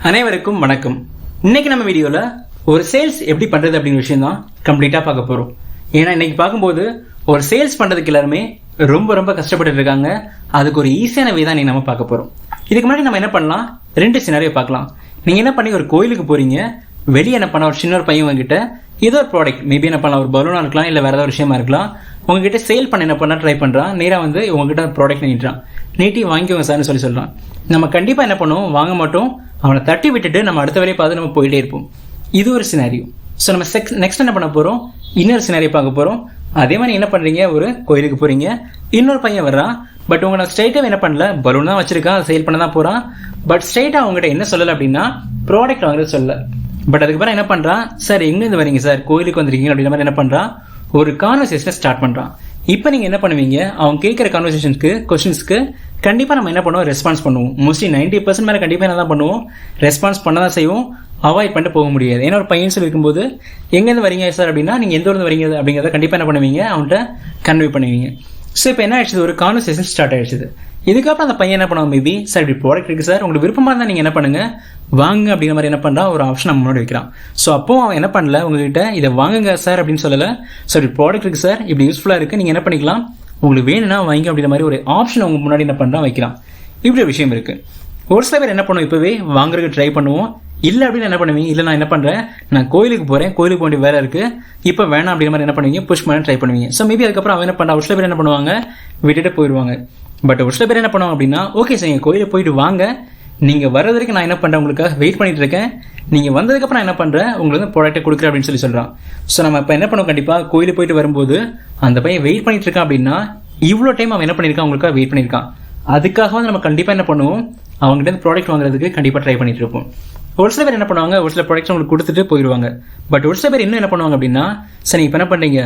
அனைவருக்கும் வணக்கம். இன்னைக்கு நம்ம வீடியோல ஒரு சேல்ஸ் எப்படி பண்றது அப்படிங்கிற விஷயம் தான் கம்ப்ளீட்டா பார்க்க போறோம். ஏன்னா இன்னைக்கு பார்க்கும்போது ஒரு சேல்ஸ் பண்றதுக்கு எல்லாருமே ரொம்ப கஷ்டப்பட்டு இருக்காங்க. அதுக்கு ஒரு ஈஸியான வே தான் நம்ம பார்க்க போறோம். இதுக்கு முன்னாடி நம்ம என்ன பண்ணலாம், ரெண்டு சினாரியோ பார்க்கலாம். நீங்க என்ன பண்ணி ஒரு கோயிலுக்கு போறீங்க, வெளியே என்ன பண்ண ஒரு சின்ன ஒரு பையன் உங்ககிட்ட ஏதோ ஒரு ப்ராடக்ட் மேபி என்ன பண்ணலாம், ஒரு பலூனா இருக்கலாம், இல்ல வேற ஏதாவது விஷயமா இருக்கலாம், உங்ககிட்ட சேல் பண்ண என்ன பண்ண ட்ரை பண்றான். நேரா வந்து உங்ககிட்ட ப்ராடக்ட் நீட்டுறான், நீட்டி வாங்கிக்கோங்க சார்னு சொல்றான். நம்ம கண்டிப்பா என்ன பண்ணுவோம், வாங்க மாட்டோம். அவனை தட்டி விட்டுட்டு நம்ம அடுத்த வேலையை பார்த்து நம்ம போயிட்டே இருப்போம். இது ஒரு சினாரியோ. ஸோ நம்ம நெக்ஸ்ட் என்ன பண்ண போறோம், இன்னொரு சினாரியோ பார்க்க போறோம். அதே மாதிரி என்ன பண்றீங்க, ஒரு கோயிலுக்கு போறீங்க, இன்னொரு பையன் வர்றான். பட் உங்களை ஸ்ட்ரைட்டா என்ன பண்ணல, பலூன் தான் வச்சிருக்கான், சேல் பண்ண தான் போறான். பட் ஸ்ட்ரைட்டா அவங்ககிட்ட என்ன சொல்லல அப்படின்னா ப்ராடக்ட் வாங்குறது சொல்லல. பட் அதுக்கப்புறம் என்ன பண்றான், சார் எங்கிருந்து வரீங்க சார், கோயிலுக்கு வந்திருக்கீங்க அப்படின்ற மாதிரி என்ன பண்றான், ஒரு கான்வர்சேஷனை ஸ்டார்ட் பண்றான். இப்போ நீங்க என்ன பண்ணுவீங்க, அவங்க கேட்கிற கான்வர்சேஷனுக்கு கொஸ்டின்ஸ்க்கு கண்டிப்பா நம்ம என்ன பண்ணுவோம், ரெஸ்பான்ஸ் பண்ணுவோம். மோஸ்ட்லி 90% மேல கண்டிப்பா என்ன தான் பண்ணுவோம், ரெஸ்பான்ஸ் பண்ண தான் செய்வோம். அவாய்ட் பண்ணிட்டு போக முடியாது. ஏன்னா ஒரு பையன் சொல்லி இருக்கும்போது எங்கேருந்து வரீங்க சார் அப்படின்னா நீங்க எந்த ஊர்ந்து வரீங்க அப்படிங்கிறத கண்டிப்பா என்ன பண்ணுவீங்க, அவன்கிட்ட கன்வே பண்ணுவீங்க. ஸோ இப்போ என்ன ஆயிடுச்சு, ஒரு கான்வர்சேஷன் ஸ்டார்ட் ஆயிடுச்சு. இதுக்கப்புறம் அந்த பையன் என்ன பண்ணுவாங்க, மேபி சார் இப்படி ப்ராடக்ட் இருக்கு சார், உங்களுக்கு விருப்பமா இருந்தால் நீங்க என்ன பண்ணுங்க வாங்க அப்படிங்கிற மாதிரி என்ன பண்றா, ஒரு ஆப்ஷன் நம்ம முன்னாடி வைக்கிறான். ஸோ அப்போ அவன் என்ன பண்ணல, உங்ககிட்ட இதை வாங்குங்க சார் அப்படின்னு சொல்லல. சார் இப்படி ப்ராடக்ட் இருக்கு சார், இப்படி யூஸ்ஃபுல்லா இருக்கு, நீங்க என்ன பண்ணிக்கலாம், உங்களுக்கு வேணும்னா வாங்கி அப்படின்ற மாதிரி ஒரு ஆப்ஷன் உங்க முன்னாடி என்ன பண்றான், வைக்கிறான். இப்படி ஒரு விஷயம் இருக்கு. ஒரு சில பேர் என்ன பண்ணுவோம், இப்பவே வாங்குறதுக்கு ட்ரை பண்ணுவோம். இல்ல அப்படின்னு என்ன பண்ணுவீங்க, இல்ல நான் என்ன பண்றேன், நான் கோயிலுக்கு போறேன், கோயிலுக்கு போக வேண்டிய வேலை இருக்கு, இப்ப வேணாம் அப்படிங்கிற மாதிரி என்ன பண்ணுவீங்க, புஷ் பண்ண ட்ரை பண்ணுவீங்க. ஸோ மேபி அதுக்கப்புறம் அவன் என்ன பண்றா, ஒரு சில பேர் என்ன பண்ணுவாங்க, விட்டுட்டு போயிடுவாங்க. பட் ஒரு சில பேர் என்ன பண்ணுவாங்க அப்படின்னா, ஓகே சார் நீங்க கோயிலுக்கு போயிட்டு வாங்க, நீங்க வர்றது வரைக்கும் நான் என்ன பண்றேன், உங்களுக்காக வெயிட் பண்ணிட்டு இருக்கேன், நீங்க வந்ததுக்கு அப்புறம் நான் என்ன பண்றேன், உங்களுக்கு ப்ராடக்ட்டை கொடுக்குறேன் அப்படின்னு சொல்றான். ஸோ நம்ம இப்ப என்ன பண்ணுவோம், கண்டிப்பா கோயிலுக்கு போயிட்டு வரும்போது அந்த பையன் வெயிட் பண்ணிட்டு இருக்கான் அப்படின்னா இவ்வளவு டைம் அவன் என்ன பண்ணிருக்கான், உங்களுக்காக வெயிட் பண்ணிருக்கான். அதுக்காக வந்து நம்ம கண்டிப்பா என்ன பண்ணுவோம், அவங்ககிட்ட இருந்து ப்ராடக்ட் வாங்குறதுக்கு கண்டிப்பா ட்ரை பண்ணிட்டு இருப்போம். ஒரு சில பேர் என்ன பண்ணுவாங்க, ஒரு சில ப்ராடக்ட்ஸ் உங்களுக்கு கொடுத்துட்டு போயிடுவாங்க. பட் ஒரு சில பேர் இன்னும் என்ன பண்ணுவாங்க அப்படின்னா, சரி நீங்க என்ன பண்றீங்க,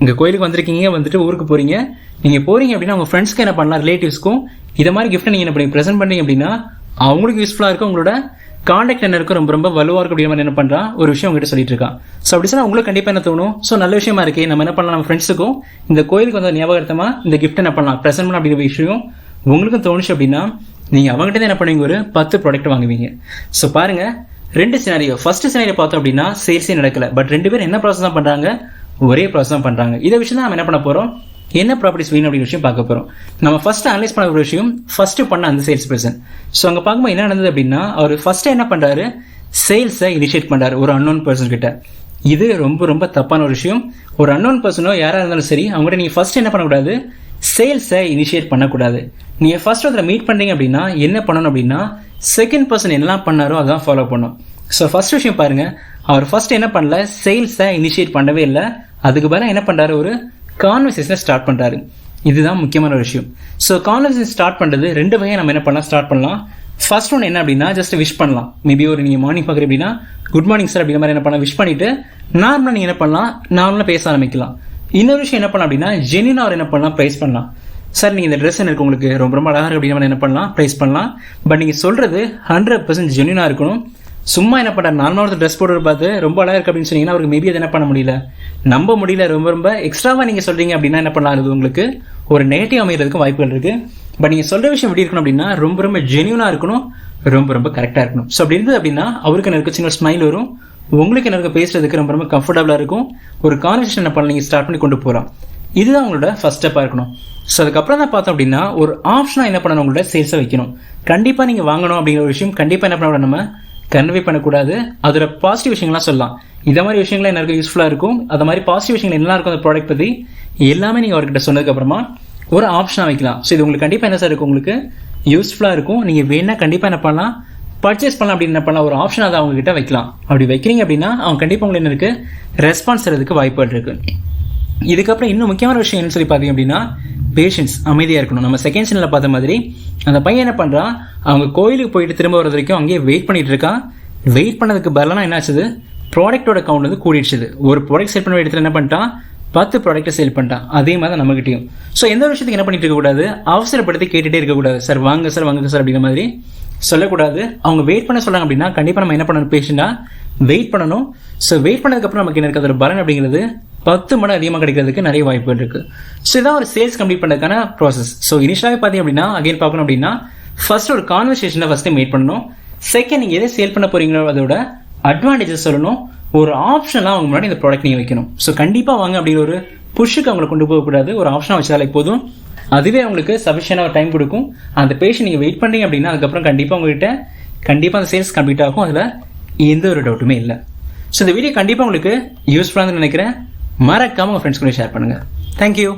இங்க கோயிலுக்கு வந்திருக்கீங்க, வந்துட்டு ஊருக்கு போறீங்க, நீங்க போறீங்க அப்படின்னா உங்க ஃப்ரெண்ட்ஸ்க்கு என்ன பண்ணலாம், ரிலேட்டிவ்ஸ்க்கும் இதை மாதிரி கிஃப்ட் நீங்க என்ன பண்ணி பிரசென்ட் பண்றீங்க அப்படின்னா அவங்களுக்கு யூஸ்ஃபுல்லா இருக்கும், உங்களோட கான்டாக்ட் என்ன இருக்கும், ரொம்ப வலுவா இருக்கும் அப்படிங்கிற மாதிரி என்ன பண்றான், ஒரு விஷயம் உங்ககிட்ட சொல்லிட்டு இருக்கான். ஸோ அப்படி சொன்னா உங்களுக்கு கண்டிப்பா என்ன தோணும், ஸோ நல்ல விஷயமா இருக்கு, நம்ம என்ன பண்ணலாம், நம்ம ஃப்ரெண்ட்ஸுக்கும் இந்த கோயிலுக்கு வந்து ஞாபகமா இந்த கிஃப்ட் என்ன பண்ணலாம், பிரசென்ட் பண்ணலாம் அப்படிங்கிற விஷயம் உங்களுக்கும் தோணுச்சு அப்படின்னா நீங்க அவங்ககிட்ட என்ன பண்ணுவீங்க, ஒரு 10 ப்ராடக்ட் வாங்குவீங்க. ஸோ பாருங்க, ரெண்டு சினாரியோ. ஃபர்ஸ்ட் சினாரியோ பார்த்தோம் அப்படின்னா சேல்ஸே நடக்கல, பட் ரெண்டு பேரும் என்ன ப்ராசஸ் தான் பண்றாங்க, ஒரே ப்ராசஸ் தான் பண்றாங்க. இதை விஷயம் தான் நம்ம என்ன பண்ண போறோம், என்ன ப்ராப்பர்ட்டிஸ் வேணும் அப்படிங்கிற விஷயம் பார்க்க போறோம். நம்ம ஃபர்ஸ்ட் அனலைஸ் பண்ண ஒரு விஷயம், ஃபர்ஸ்ட் பண்ண அந்த சேல்ஸ் பர்சன். ஸோ அங்க பார்க்கும்போது என்ன நடந்தது அப்படின்னா, அவர் ஃபர்ஸ்ட் என்ன பண்றாரு, சேல்ஸை இனிஷியேட் பண்றாரு ஒரு அன்னோன் பர்சன் கிட்ட. இது ரொம்ப தப்பான ஒரு விஷயம். ஒரு அன்னோன் பர்சனோ யாரா இருந்தாலும் சரி, அவங்ககிட்ட நீங்க ஃபர்ஸ்ட் என்ன பண்ணக்கூடாது, சேல்ஸை இனிஷியேட் பண்ணக்கூடாது. நீங்க ஃபர்ஸ்ட் ஒருத்தர மீட் பண்றீங்க அப்படின்னா என்ன பண்ணணும் அப்படின்னா, செகண்ட் பர்சன் என்ன பண்ணாரோ அதான் ஃபாலோ பண்ணும். ஸோ ஃபர்ஸ்ட் விஷயம் பாருங்க, அவர் ஃபர்ஸ்ட் என்ன பண்ணல, சேல்ஸை இனிஷியேட் பண்ணவே இல்லை. அதுக்கு பதிலாக என்ன பண்றாரு, ஒரு கான்வர்சேஷனை ஸ்டார்ட் பண்றாரு. இதுதான் முக்கியமான ஒரு விஷயம். ஸோ கான்வர்சேஷன் ஸ்டார்ட் பண்றது ரெண்டு வகையை நம்ம என்ன பண்ணலாம், ஸ்டார்ட் பண்ணலாம். ஃபர்ஸ்ட் ஒன்று என்ன அப்படின்னா, ஜஸ்ட் விஷ் பண்ணலாம். மேபி ஒரு நீங்க மார்னிங் பார்க்குறீங்க அப்படின்னா குட் மார்னிங் சார் அப்படிங்கிற மாதிரி என்ன பண்ணலாம், விஷ் பண்ணிட்டு நார்மலா நீங்க என்ன பண்ணலாம், நார்மலா பேச ஆரம்பிக்கலாம். இன்னொரு விஷயம் என்ன பண்ணலாம் அப்படின்னா, ஜென்யூனா அவர் என்ன பண்ணலாம், பிரைஸ் பண்ணலாம். சார் நீங்க இந்த ட்ரெஸ் எனக்கு உங்களுக்கு ரொம்ப அழகா இருக்கு அப்படிங்கிற என்ன பண்ணலாம், பிரைஸ் பண்ணலாம். பட் நீங்க சொல்றது 100% ஜென்யூனா இருக்கணும். சும்மா என்ன பண்ற, நார்மலா ட்ரெஸ் போட்டு பார்த்து ரொம்ப அழகா இருக்கு அப்படின்னு சொன்னீங்கன்னா அவருக்கு மேபி அதை என்ன பண்ண முடியல, நம்ப முடியல. ரொம்ப எக்ஸ்ட்ராவா நீங்க சொல்றீங்க அப்படின்னா என்ன பண்ணலாம், அது உங்களுக்கு ஒரு நெகட்டிவ் அமைகிறதுக்கு வாய்ப்புகள் இருக்கு. பட் நீங்க சொல்ற விஷயம் எப்படி இருக்கணும் அப்படின்னா ரொம்ப ஜென்யூனா இருக்கணும், ரொம்ப கரெக்டா இருக்கணும். ஸோ அப்படி இருந்தது அப்படின்னா அவருக்கு எனக்கு சின்ன ஸ்மைல் வரும், உங்களுக்கு எனக்கு பேசுறதுக்கு ரொம்ப கம்ஃபர்டபுளா இருக்கும். ஒரு கான்வர்சேஷன் என்ன பண்ண நீங்க ஸ்டார்ட் பண்ணி கொண்டு போறோம். இதுதான் உங்களோட ஃபர்ஸ்ட் ஸ்டெப்பா இருக்கணும். ஸோ அதுக்கப்புறம் தான் பார்த்தோம் அப்படின்னா ஒரு ஆப்ஷனா என்ன பண்ணணும், உங்களோட சேல்ஸை வைக்கணும். கண்டிப்பா நீங்க வாங்கணும் அப்படிங்கிற ஒரு விஷயம் கண்டிப்பா என்ன பண்ண நம்ம கன்வே பண்ணக்கூடாது. அதோட பாசிட்டிவ் விஷயங்கள்லாம் சொல்லலாம், இந்த மாதிரி விஷயங்கள்லாம் எனக்கு யூஸ்ஃபுல்லா இருக்கும், அந்த மாதிரி பாசிட்டிவ் விஷயங்கள் என்ன இருக்கும் அந்த ப்ராடக்ட் பத்தி எல்லாமே நீங்க அவர்கிட்ட சொன்னதுக்கு அப்புறமா ஒரு ஆப்ஷனா வைக்கலாம். ஸோ இது உங்களுக்கு கண்டிப்பா என்ன சார் இருக்கும், உங்களுக்கு யூஸ்ஃபுல்லா இருக்கும். நீங்க வேணா கண்டிப்பா என்ன பண்ணலாம், பர்ச்சேஸ் பண்ணலாம் அப்படின்னு என்ன பண்ணலாம், ஒரு ஆப்ஷன் அதை அவங்க கிட்ட வைக்கலாம். அப்படி வைக்கிறீங்க அப்படின்னா அவங்க கண்டிப்பா உங்களுக்கு என்ன இருக்கு, ரெஸ்பான்ஸ் தரதுக்கு வாய்ப்புகள் இருக்கு. இதுக்கப்புறம் இன்னும் முக்கியமான விஷயம் என்ன சொல்லி பார்த்தீங்க அப்படின்னா, பேஷன்ஸ், அமைதியா இருக்கணும். நம்ம செகண்ட் சீன்ல பார்த்த மாதிரி அந்த பையன் என்ன பண்றான், அவங்க கோயிலுக்கு போயிட்டு திரும்ப வர வரைக்கும் அங்கேயே வெயிட் பண்ணிட்டு இருக்கான். வெயிட் பண்ணதுக்கு பதிலாக என்ன ஆச்சுது, ப்ராடக்டோட கவுண்ட் வந்து கூடிடுச்சு. ஒரு ப்ராடக்ட் சேல் பண்ண இடத்துல என்ன பண்ணிட்டான், 10 ப்ராடக்ட்டை சேல் பண்ணிட்டான். அதே மாதிரி தான் நம்மகிட்டயும். ஸோ எந்த விஷயத்துக்கு என்ன பண்ணிட்டு இருக்கக்கூடாது, அவசரப்படுத்தி கேட்டுட்டே இருக்கக்கூடாது, சார் வாங்க சார் வாங்க சார் அப்படிங்கிற மாதிரி சொல்லக்கூடாது. அவங்க வெயிட் பண்ண சொல்றாங்க அப்படின்னா கண்டிப்பா நம்ம என்ன பண்ணணும், பேஷண்டா வெயிட் பண்ணணும். ஸோ வெயிட் பண்ணதுக்கு அப்புறம் நமக்கு என்ன இருக்கு, அதோட பலன் அப்படிங்கிறது 10 மடங்கு அதிகமாக கிடைக்கிறதுக்கு நிறைய வாய்ப்புகள் இருக்கு. ஸோ இதான் ஒரு சேல்ஸ் கம்ப்ளீட் பண்ணதுக்கான ப்ராசஸ். ஸோ இனிஷியலாகவே பார்த்தீங்க அப்படின்னா அகைன் பார்க்கணும் அப்படின்னா ஃபர்ஸ்ட் ஒரு கான்வர்சேஷனை ஃபர்ஸ்ட் மேட் பண்ணணும். செகண்ட், நீங்கள் எதை சேல் பண்ண போறீங்களோ அதோட அட்வான்டேஜஸ் சொல்லணும். ஒரு ஆப்ஷனாக அவங்க முன்னாடி இந்த ப்ராடக்ட் நீங்கள் வைக்கணும். ஸோ கண்டிப்பாக வாங்க அப்படிங்கிற ஒரு புஷ்ஷுக்கு அவங்களை கொண்டு போகக்கூடாது. ஒரு ஆப்ஷனாக வச்சாலே போதும். அதுவே அவங்களுக்கு சஃபிஷியனாக ஒரு டைம் கொடுக்கும். அந்த பேஷன் நீங்கள் வெயிட் பண்ணீங்க அப்படின்னா அதுக்கப்புறம் கண்டிப்பாக உங்ககிட்ட கண்டிப்பாக அந்த சேல்ஸ் கம்ப்ளீட் ஆகும். அதில் எந்த ஒரு டவுட்டுமே இல்லை. ஸோ இந்த வீடியோ கண்டிப்பாக உங்களுக்கு யூஸ்ஃபுல்லாக நினைக்கிறேன். மறக்காமல் உங்கள் ஃப்ரெண்ட்ஸ் கூட ஷேர் பண்ணுங்கள். தேங்க்யூ.